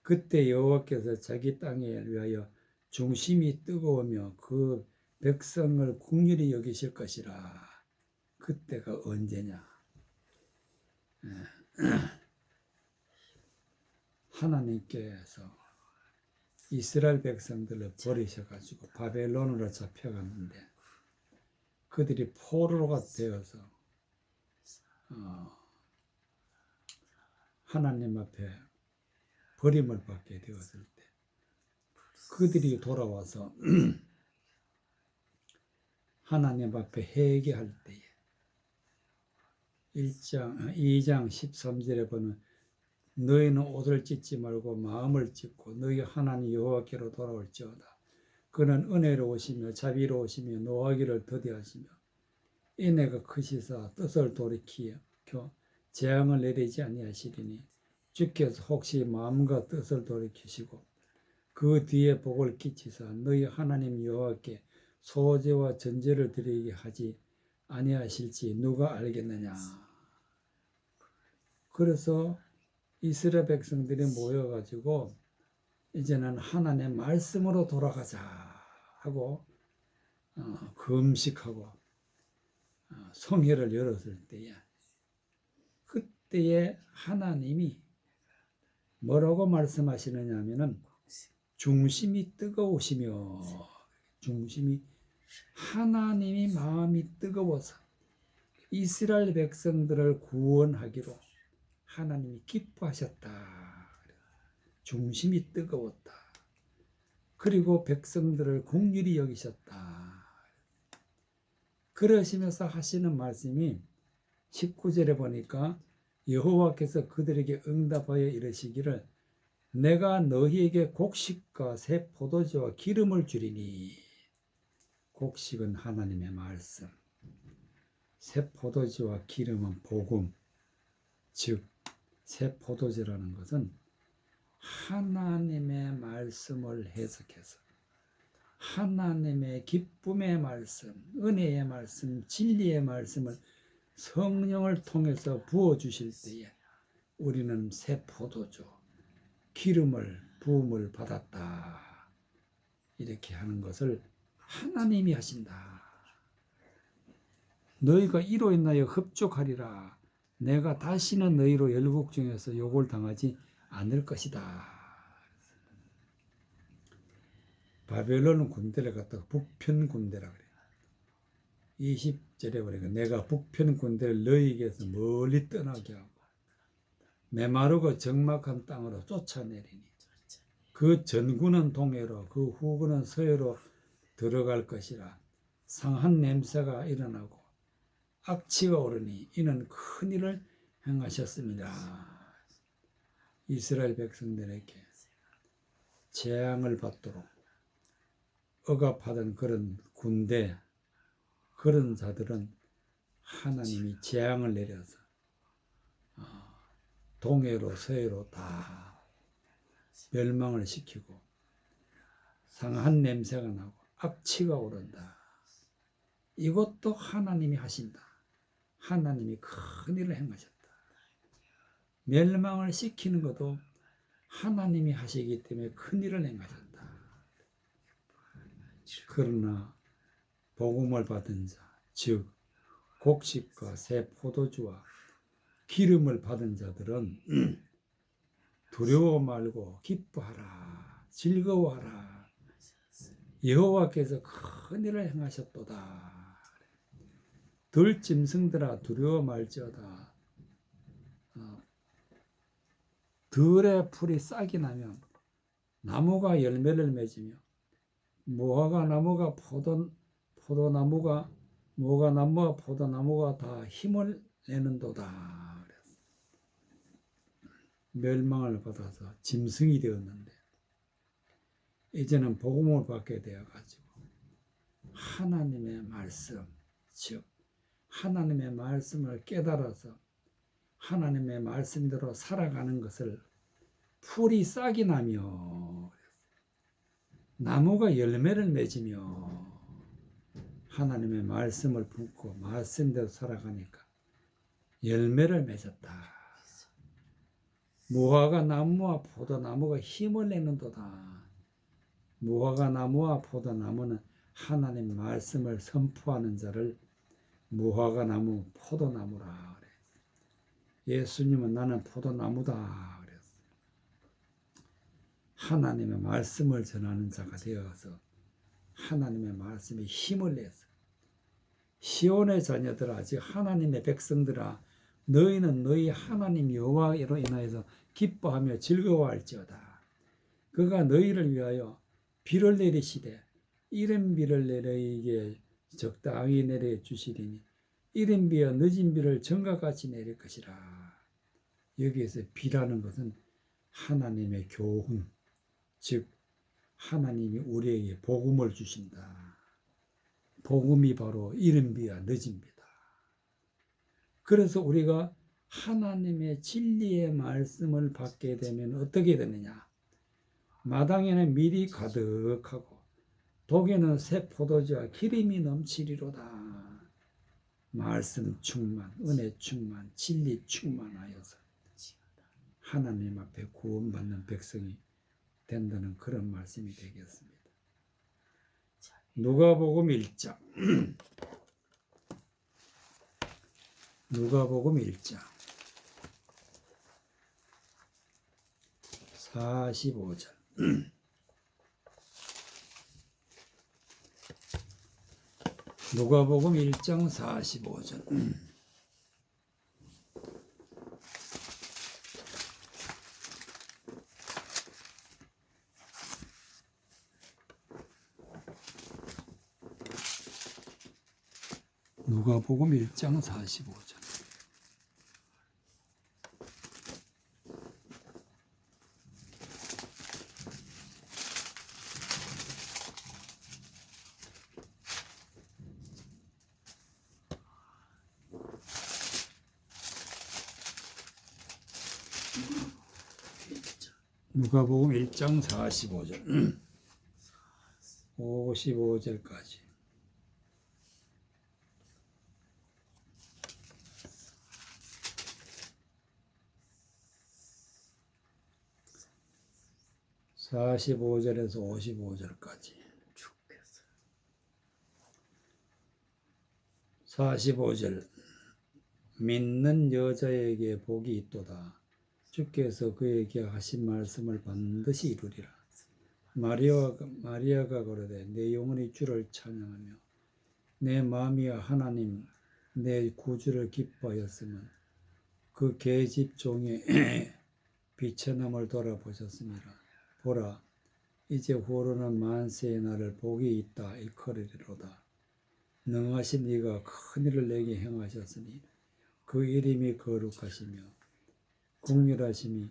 그때 여호와께서 자기 땅에 위하여 중심이 뜨거우며 그 백성을 긍휼히 여기실 것이라. 그때가 언제냐? 하나님께서 이스라엘 백성들을 버리셔가지고 바벨론으로 잡혀갔는데 그들이 포로가 되어서 하나님 앞에 버림을 받게 되었을 때 그들이 돌아와서 하나님 앞에 회개할 때에 2장 13절에 보면 너희는 옷을 찢지 말고 마음을 찢고 너희 하나님 여호와께로 돌아올지어다. 그는 은혜로우시며 자비로우시며 노하기를 더디하시며 인애가 크시사 뜻을 돌이키어 재앙을 내리지 아니하시리니 주께서 혹시 마음과 뜻을 돌이키시고 그 뒤에 복을 끼치사 너희 하나님 여호와께 소제와 전제를 드리게 하지 아니하실지 누가 알겠느냐. 그래서 이스라엘 백성들이 모여가지고 이제는 하나님의 말씀으로 돌아가자 하고 금식하고 성회를 열었을 때에 그때에 하나님이 뭐라고 말씀하시느냐 하면은 중심이 뜨거우시며 중심이 하나님이 마음이 뜨거워서 이스라엘 백성들을 구원하기로 하나님이 기뻐하셨다. 중심이 뜨거웠다. 그리고 백성들을 긍휼히 여기셨다. 그러시면서 하시는 말씀이 19절에 보니까 여호와께서 그들에게 응답하여 이르시기를 내가 너희에게 곡식과 새 포도주와 기름을 주리니. 곡식은 하나님의 말씀, 새 포도주와 기름은 복음, 즉 새 포도주라는 것은 하나님의 말씀을 해석해서 하나님의 기쁨의 말씀, 은혜의 말씀, 진리의 말씀을 성령을 통해서 부어주실 때에 우리는 새 포도주, 기름을 부음을 받았다. 이렇게 하는 것을 하나님이 하신다. 너희가 이로 인하여 흡족하리라. 내가 다시는 너희로 열국 중에서 욕을 당하지 않을 것이다. 바벨론 군대를 갖다가 북편 군대라 그래. 20절에 보니까 내가 북편 군대를 너희에게서 멀리 떠나게 하고 메마르고 적막한 땅으로 쫓아내리니 그 전군은 동해로 그 후군은 서해로 들어갈 것이라. 상한 냄새가 일어나고 악취가 오르니 이는 큰 일을 행하셨습니다. 이스라엘 백성들에게 재앙을 받도록 억압하던 그런 군대, 그런 자들은 하나님이 재앙을 내려서 동해로 서해로 다 멸망을 시키고 상한 냄새가 나고 악취가 오른다. 이것도 하나님이 하신다. 하나님이 큰 일을 행하셨다. 멸망을 시키는 것도 하나님이 하시기 때문에 큰 일을 행하셨다. 그러나 복음을 받은 자, 즉 곡식과 새 포도주와 기름을 받은 자들은 두려워 말고 기뻐하라. 즐거워하라. 여호와께서 큰 일을 행하셨도다. 들짐승들아 두려워 말지어다. 들의 풀이 싹이 나면 나무가 열매를 맺으며 무화과 나무가 포도나무가 무화과나무와 포도나무가 다 힘을 내는도다. 멸망을 받아서 짐승이 되었는데 이제는 복음을 받게 되어 가지고 하나님의 말씀, 즉 하나님의 말씀을 깨달아서 하나님의 말씀대로 살아가는 것을 풀이 싹이 나며 나무가 열매를 맺으며 하나님의 말씀을 품고 말씀대로 살아가니까 열매를 맺었다. 무화과 나무와 포도나무가 힘을 내는도다. 무화과 나무와 포도나무는 하나님 말씀을 선포하는 자를 무화과 나무, 포도나무라 그래. 예수님은 나는 포도나무다 그랬어. 하나님의 말씀을 전하는 자가 되어서 하나님의 말씀에 힘을 내서 시온의 자녀들아, 즉 하나님의 백성들아, 너희는 너희 하나님 여호와로 인하여서 기뻐하며 즐거워할지어다. 그가 너희를 위하여 비를 내리시되 이른 비를 너희에게 적당히 내려 주시리니 이른 비와 늦은 비를 정각같이 내릴 것이라. 여기에서 비라는 것은 하나님의 교훈, 즉 하나님이 우리에게 복음을 주신다. 복음이 바로 이른 비와 늦은 비다. 그래서 우리가 하나님의 진리의 말씀을 받게 되면 어떻게 되느냐? 마당에는 밀이 가득하고 독에는 새 포도주와 기름이 넘치리로다. 말씀 충만, 은혜 충만, 진리 충만하여서 하나님 앞에 구원받는 백성이 된다는 그런 말씀이 되겠습니다. 누가복음 1장 누가복음 1장 45절 누가복음 1장 45절 누가복음 1장 45절 누가복음 1장 45절 55절까지 (45절에서 55절까지) 45절 믿는 여자에게 복이 있도다. 주께서 그에게 하신 말씀을 반드시 이루리라. 마리아가 고르되 내 영혼이 주를 찬양하며 내 마음이야 하나님 내 구주를 기뻐하였으면 그 계집 종의 비천함을 돌아보셨습니다. 보라 이제 후로는 만세의 날을 복이 있다 일컬으리로다. 능하신 이가 큰 일을 내게 행하셨으니 그 이름이 거룩하시며 국률하심이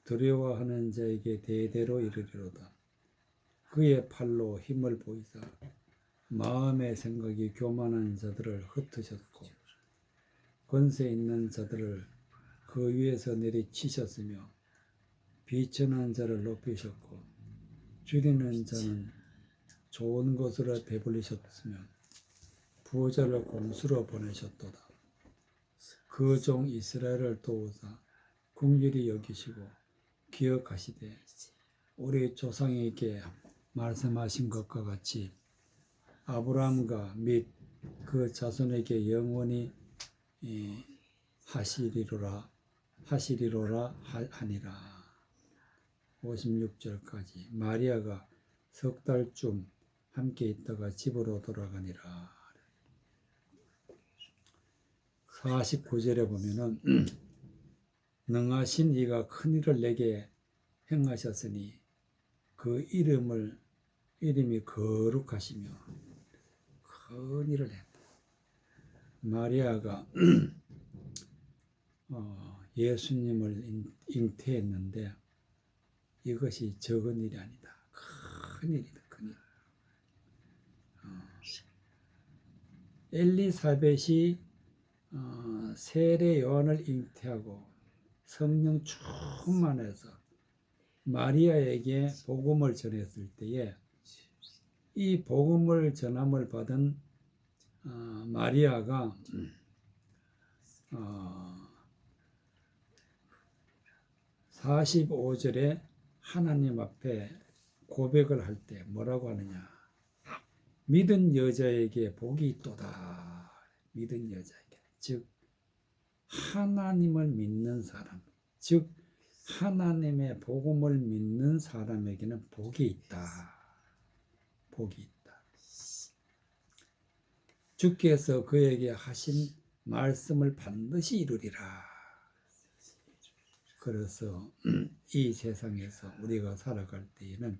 두려워하는 자에게 대대로 이르리로다. 그의 팔로 힘을 보이사 마음의 생각이 교만한 자들을 흩으셨고 권세 있는 자들을 그 위에서 내리치셨으며 비천한 자를 높이셨고 줄이는 자는 좋은 것으로 배불리셨으며 부자를 공수로 보내셨도다. 그 종 이스라엘을 도우사 긍휼히 여기시고 기억하시되 우리 조상에게 말씀하신 것과 같이 아브라함과 및 그 자손에게 영원히 하시리로라 하니라. 56절까지 마리아가 석 달쯤 함께 있다가 집으로 돌아가니라. 49절에 보면은 능하신 이가 큰 일을 내게 행하셨으니 그 이름이 거룩하시며 큰 일을 했다. 마리아가 예수님을 잉태했는데 이것이 적은 일이 아니다. 큰 일이다. 큰 일. 엘리사벳이 세례 요한을 잉태하고 성령 충만해서 마리아에게 복음을 전했을 때에 이 복음을 전함을 받은 마리아가 45절에 하나님 앞에 고백을 할 때 뭐라고 하느냐? 믿은 여자에게 복이 있도다. 믿은 여자에게. 즉 하나님을 믿는 사람, 즉 하나님의 복음을 믿는 사람에게는 복이 있다. 복이 있다. 주께서 그에게 하신 말씀을 반드시 이루리라. 그래서 이 세상에서 우리가 살아갈 때에는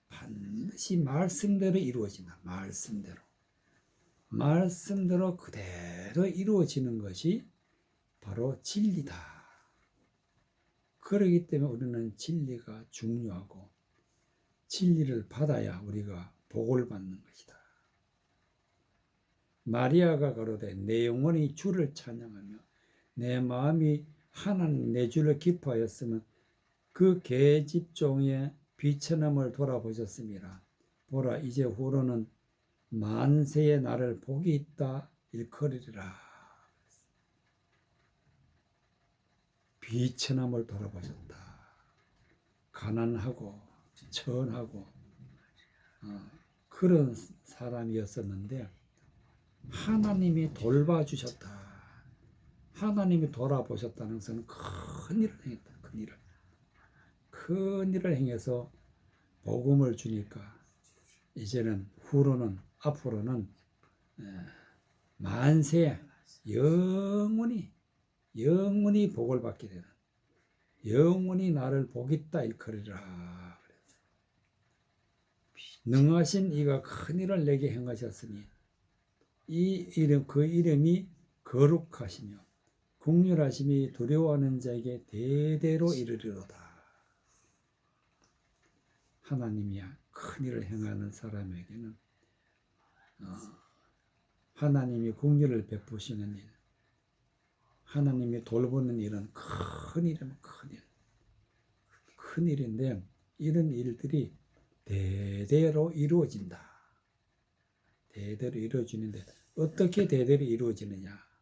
반드시 말씀대로 이루어진다. 말씀대로 그대로 이루어지는 것이 바로 진리다. 그렇기 때문에 우리는 진리가 중요하고 진리를 받아야 우리가 복을 받는 것이다. 마리아가 가로되 내 영혼이 주를 찬양하며 내 마음이 하나님 내 주를 기뻐하였으면 그 계집종의 비천함을 돌아보셨습니다. 보라 이제 후로는 만세의 나를 복이 있다 일컬으리라. 비천함을 돌아보셨다. 가난하고 천하고 그런 사람이었었는데 하나님이 돌봐주셨다. 하나님이 돌아보셨다는 것은 큰 일을 행했다. 큰 일을 행해서 복음을 주니까 이제는 앞으로는 만세 영원히 복을 받게 되는 영원히 나를 복있다 일컬으리라. 능하신 이가 큰 일을 내게 행하셨으니 그 이름이 거룩하시며 긍휼하심이 두려워하는 자에게 대대로 이르리로다. 하나님이 큰 일을 행하는 사람에게는 하나님이 긍휼을 베푸시는 일, 하나님이 돌보는 일은 큰 일인데 이런 일들이 대대로 이루어진다. 대대로 이루어지는데 어떻게 대대로 이루어지느냐?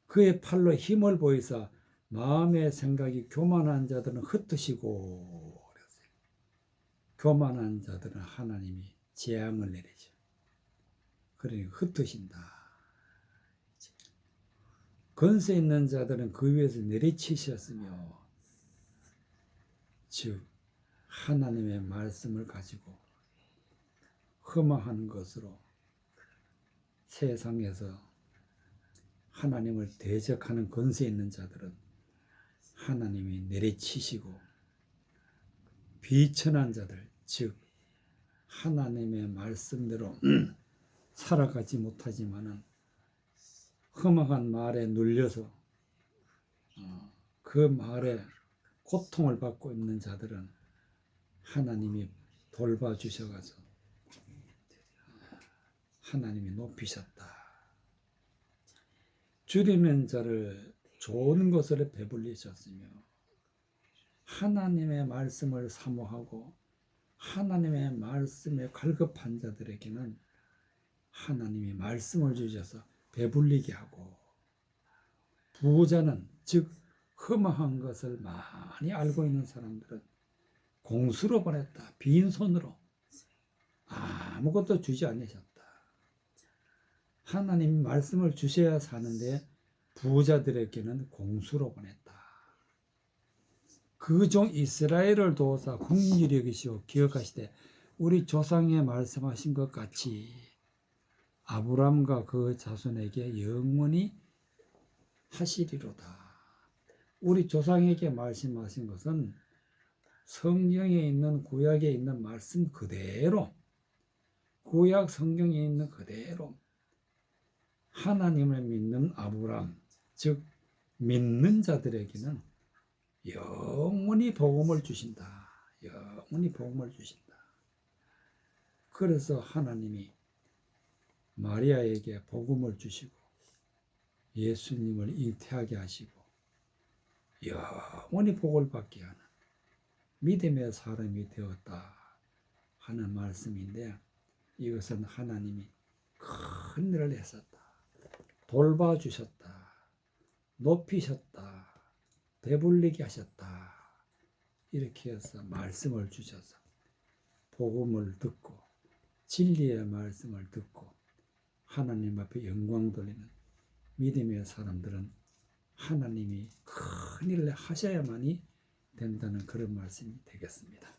그의 팔로 힘을 보이사 마음의 생각이 교만한 자들은 흩으시고, 교만한 자들은 하나님이 재앙을 내리죠. 그러니까 흩으신다. 권세 있는 자들은 그 위에서 내리치셨으며, 즉 하나님의 말씀을 가지고 흠화한 것으로 세상에서 하나님을 대적하는 권세 있는 자들은 하나님이 내리치시고, 비천한 자들, 즉 하나님의 말씀대로 살아가지 못하지만은 흠악한 말에 눌려서 그 말에 고통을 받고 있는 자들은 하나님이 돌봐주셔가서 하나님이 높이셨다. 줄이는 자를 좋은 것으로 배불리셨으며 하나님의 말씀을 사모하고 하나님의 말씀에 갈급한 자들에게는 하나님이 말씀을 주셔서 배불리게 하고, 부자는 즉 흠한 것을 많이 알고 있는 사람들은 공수로 보냈다. 빈손으로 아무것도 주지 않으셨다. 하나님이 말씀을 주셔야 사는데 부자들에게는 공수로 보냈다. 그 종 이스라엘을 도우사 긍휼히 여기시오 기억하시되 우리 조상에 말씀하신 것 같이 아브람과 그 자손에게 영원히 하시리로다. 우리 조상에게 말씀하신 것은 성경에 있는 구약에 있는 말씀 그대로 구약 성경에 있는 그대로 하나님을 믿는 아브람 즉 믿는 자들에게는 영원히 복음을 주신다. 영원히 복음을 주신다. 그래서 하나님이 마리아에게 복음을 주시고 예수님을 잉태하게 하시고 영원히 복을 받게 하는 믿음의 사람이 되었다 하는 말씀인데 이것은 하나님이 큰 일을 했었다. 돌봐주셨다. 높이셨다. 배불리게 하셨다. 이렇게 해서 말씀을 주셔서 복음을 듣고 진리의 말씀을 듣고 하나님 앞에 영광 돌리는 믿음의 사람들은 하나님이 큰 일을 하셔야만이 된다는 그런 말씀이 되겠습니다.